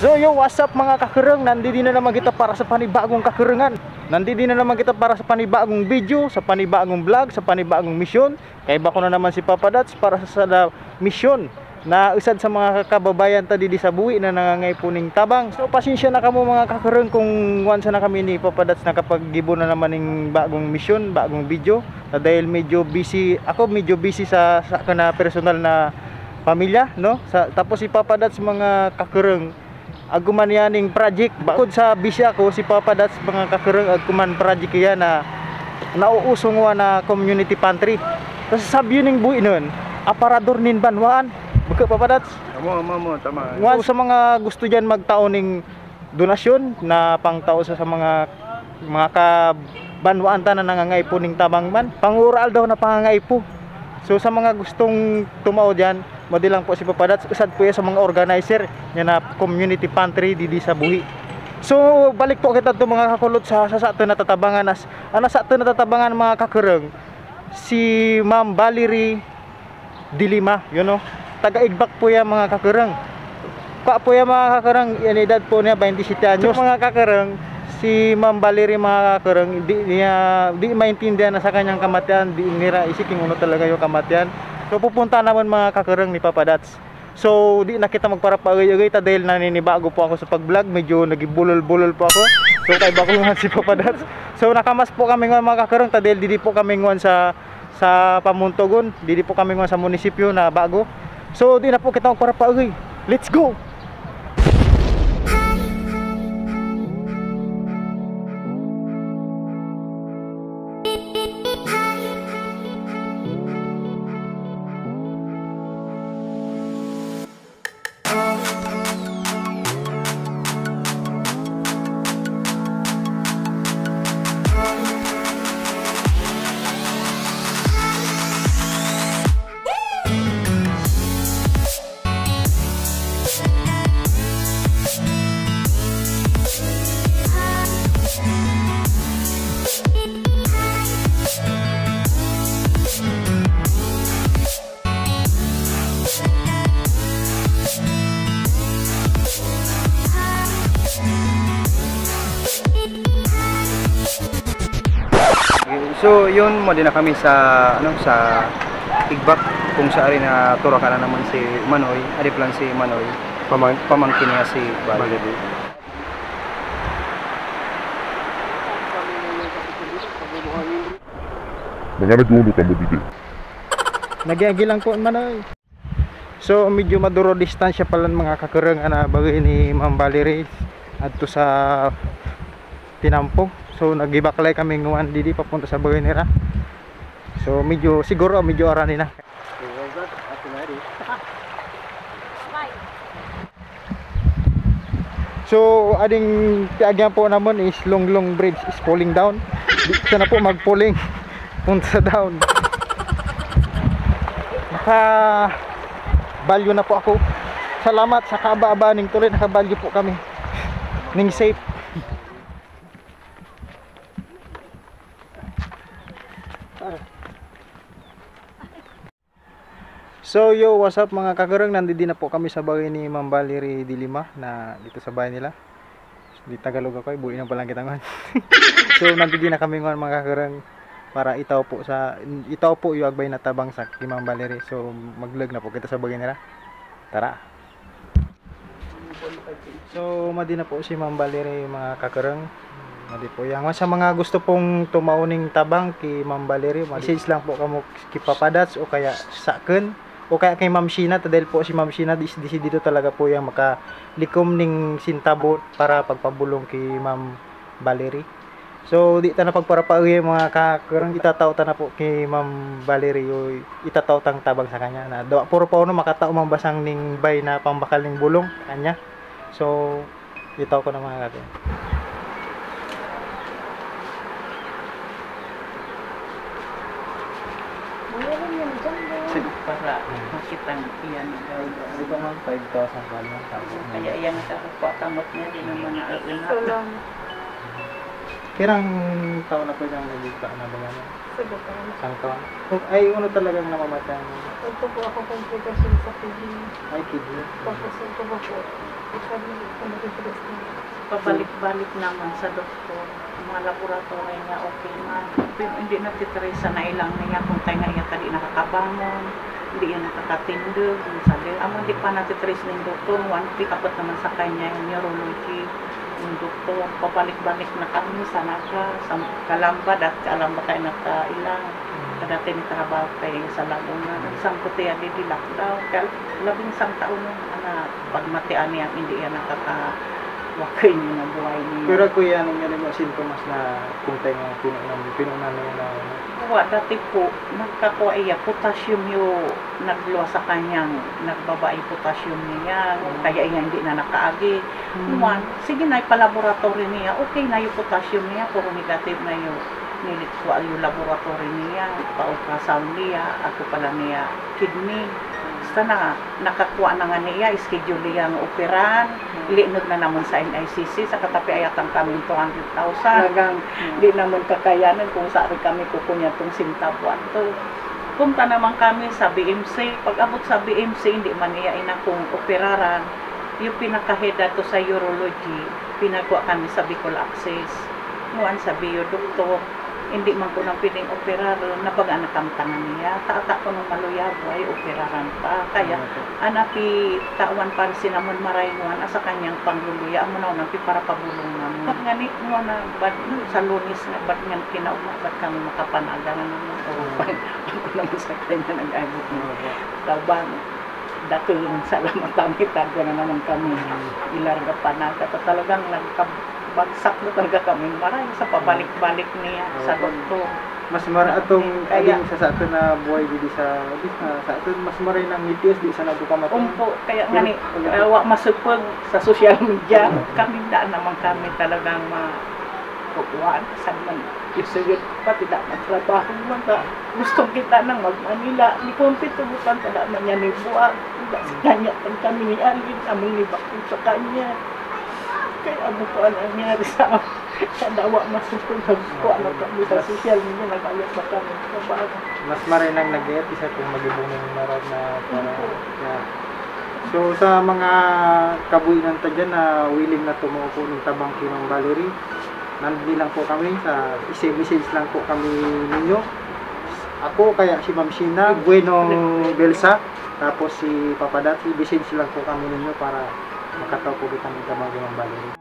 So yo, what's up mga kakereng? Nandito na naman kita para sa panibagong kakerengan. Nandito na naman kita para sa panibagong video, sa panibagong vlog, sa panibagong misyon. Kaya ba ko na naman si Papa Dats para sa misyon na usad sa mga kababayan tadi di sa buwi na nangangaypuning tabang. So pasensya na kamo mga kakereng kung once na kami ni Papa Dats nakapag-gibo na naman ng bagong misyon, bagong video. Dahil medyo busy, ako medyo busy sa kana personal na pamilya, no? Tapos si Papa Dats mga kakereng aguman yaning project. Bakod sa bisya ko, si Papa Dats mga kakereng aguman project kaya na nauusong na community pantry. Tapos sabi yun buhi nun, aparador nin banwaan. Buka Papa Dats. Tama. So, sa mga gusto dyan magtao ning donasyon na pangtao sa mga kabanwaan ta na nangangaipo ning tabang man. Pangural daw na pangangaipo. So sa mga gustong tumao dyan, madi lang po si Papa Dats. Usad po yan sa mga organizer yan na community pantry di sa buhi. So balik po kita to mga kakulot sa ato na tatabangan sa ato na tatabangan mga kakereng. Si Ma'am Valerie Dilima, you know, taga-Igbak po yan mga kakereng. Pa po yan mga kakereng, yan edad po niya 27 anyos. So mga kakereng, si Ma'am Valerie mga kakereng, di maintindihan na sa kanyang kamatian, di nira isiking uno talaga yung kamatian. So pupunta naman mga kakereng ni Papa Dats. So di na kita magparapagay-agay ta dahil naninibago po ako sa pag-vlog, medyo nagibulol-bulol po ako. So kay bako nga si Papa Dats. So nakamas po kami ng mga kakereng ta dahil di po kami ngon sa Pamuntogon, di po kami ngon sa munisipyo na bago. So di na po kita magparapagay. Let's go. So yun mo din na kami sa sa Igbak kung saan na turakan na naman si Manoy, adiplan si Manoy, pamangkin niya si Valerie. Nanganagulog ka mo dito. Nagyagi lang po Manoy. So medyo maduro distansya pala mga kakereng na bagay ni Ma'am Valerie adto sa Tinampo. So nagibaklay kami nguan didi papunta sa bagay nila. So siguro medyo arani na. So ading tiagyan po naman is Longlong Bridge is falling down. Di sana po magpulling punta down. Balyo na po ako. Salamat sa kaaba-aba ning tuloy nakabalyo po kami. Ning safe. So yo, what's up mga kakereng, nandito na po kami sa bahay ni Ma'am Valerie Dilima na dito sa bahay nila. Di Tagalog ako, buhay na palang kita ngon. So nandito na kami ngon mga kakereng para itaw po yung agbay na tabang sa kay Ma'am Valerie. So maglag na po kita sa bahay nila. Tara. So madi na po si Ma'am Valerie mga kakereng. Madi po yang sa mga gusto pong tumauning tabang kay Ma'am Valerie, message lang po kamo kay Papa Dats o kaya saken o kaya kay Ma'am Sheena dahil po si Ma'am Sheena dito talaga po yung makalikom ning sintabo para pagpabulong kay Ma'am Valerie. So di ta na pagparapaoy mga kakereng, itataw ta na po kay Ma'am Valerie o itataw tang tabang sa kanya na daw puro pa makatao mambasang ning bay na pambakal ning bulong kanya. So itaw ko na mga kakereng. Para makitang iyan Di ba ma'am 5,000 pa lang kaya iyan sa kamot niya di naman nauna. Kirang taon na po siyang nagigpa na ba yan? Sagutan. Isang taon? Ay, ano talagang namamatay? Ito po ako komplikasyon sa kidney. Ay, kidney. Tapos ito po po. Pabalik-balik naman sa doktor. Mga laboratory niya okay man. Pero hindi natitresa na ilang niya kung tayo nga iya tadi nakakabangon. Hindi yan nakakatindog. Sabi, hindi pa natitrace ng doktor. One week apat naman sa kanya yung neurology. Yung doktor, pabalik-balik na kami sa Kalamba. Dati Kalamba tayo nakailang. Dati ni trabaho tayo sa Laguna. Isang puti yan di lockdown. Kaya 11 taon na pagmatian niya hindi yan wakay niyo na buhay niyo. Pero kuya, anong yan yung sintomas na kung tayo nga pinunan na Dati po, nagkakuha iya, potassium yung nagluwa sa kanyang, nagbaba yung potassium niya, kaya iya hindi na nakaagi. Sige na, ipalaboratory niya, okay na yung potassium niya, puro negative na yung nilit ko yung laboratory niya, pa-ultrasound niya, ako pala niya kidney. Basta na, nakakuha na nga niya, schedule niya ang operan, linod na naman sa NICC, sa katapi ayatang kami 200,000. Hanggang di naman kakayanan kung saan kami kukunya itong sintabuan to. Punta naman kami sa BMC, pag abot sa BMC, hindi man niya inakong operaran. Yung pinakaheda to sa urology, pinagawa kami sa Bicol Access. Muan sa bio-doktor, hindi man ko nang piling operaran, nabaga nakamtangan niya. Taata ko nung maluyabo ay operaran pa. Kaya anapi tawan pa sinamon marayuan asa kanyang pangluluya amo na nang para pabulong naman. Pag ngani mo na bad sa Lunes nga bad ngan kinauma bad kang makapanaga na naman. Ako naman sa kanya nag-abot mo. Tabang dating salamat kami tago na naman kami. Ilarga panaga talagang bagsak na talaga kami maray sa pabalik-balik niya sa doktor. Mas mara atong kaya sa ato na buhay di sa ato mas maray nang ngitios di sa nabukamat. Kaya ngani wa masupag sa social media kami daan naman kami talagang kukuhaan sa man isugod pa tidak matrabaho man gusto kita nang mag-Manila ni kumpit tubukan tada man niya ni buwan sa kanya pag kami ni Alvin among nibakot sa kanya. Kaya ano po ang nangyari sa dawa masupag ko ano kami sa social media nag-ayos na kami sa bago. Mas maray nang nag-iat isa kung magibunong marag na para So sa mga kabuinan ta dyan na willing na tumuko ng Tabang Kinong Valerie, nandun lang po kami sa message lang po kami ninyo. Ako kaya si Ma'am Sheena Bueno Belsa, tapos si Papadat, i-message lang po kami ninyo para makataw po kita ng Tabang Kinong Valerie.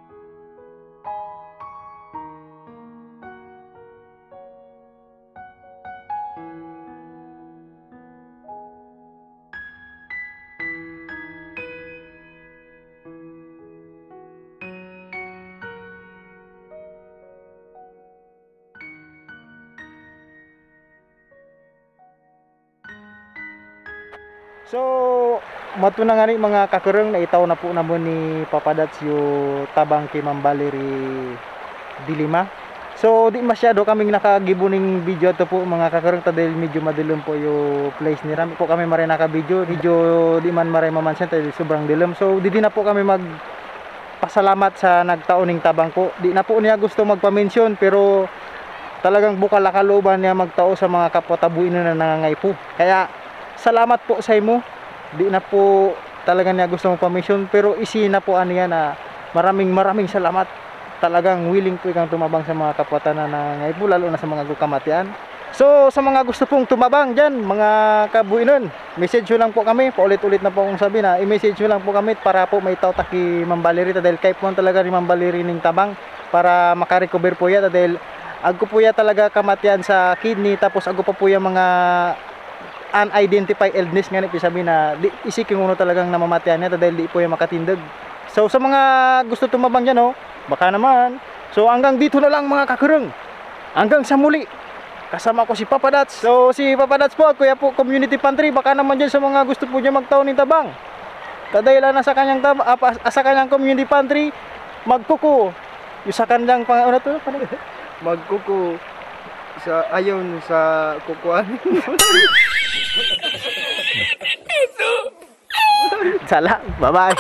So, mato na nga ni mga kakurang na itaw na po naman ni Papadats yung Tabang kay Ma'am Valerie Dilima. So, di masyado kaming nakagibuning video to po mga kakurang dahil medyo madilom po yung place ni Rami po kami maray naka-video. Medyo di man maray mamansin dahil sobrang dilom. So, di na po kami magpasalamat sa nagtaoning Tabang po. Di na po niya gusto magpa-mention pero talagang bukal kalooban niya magtao sa mga kapwa-tabuin na nangangay po. Kaya, salamat po sa imo. Di na po talaga niya gusto mong pa-mission pero isi na po aniya na maraming salamat. Talagang willing po ikang tumabang sa mga kapwatanan na ngay po lalo na sa mga kamatian. So sa mga gusto pong tumabang dyan mga kabuinon, message nyo lang po kami. Paulit-ulit na po akong sabi na i-message nyo lang po kami para po may tawta kay Ma'am Valerie dahil kay po talaga ni Ma'am Valerie ning tabang para makarecover po ya dahil agko po ya talaga kamatian sa kidney tapos agko pa po ya mga unidentified illness nga ni sabi na isiking uno talagang namamatian niya dahil di po yung makatindag. So sa mga gusto tumabang dyan baka naman. So hanggang dito na lang mga kakurang. Hanggang sa muli. Kasama ko si Papadats. So si Papadats po, kuya po community pantry. Baka naman dyan sa mga gusto po niya magtaon ng tabang. Kadayla na sa kanyang community pantry. Magkuko. Yung sa kanyang ano to? Magkuko sa ayon sa kukuan. Sala, bye-bye.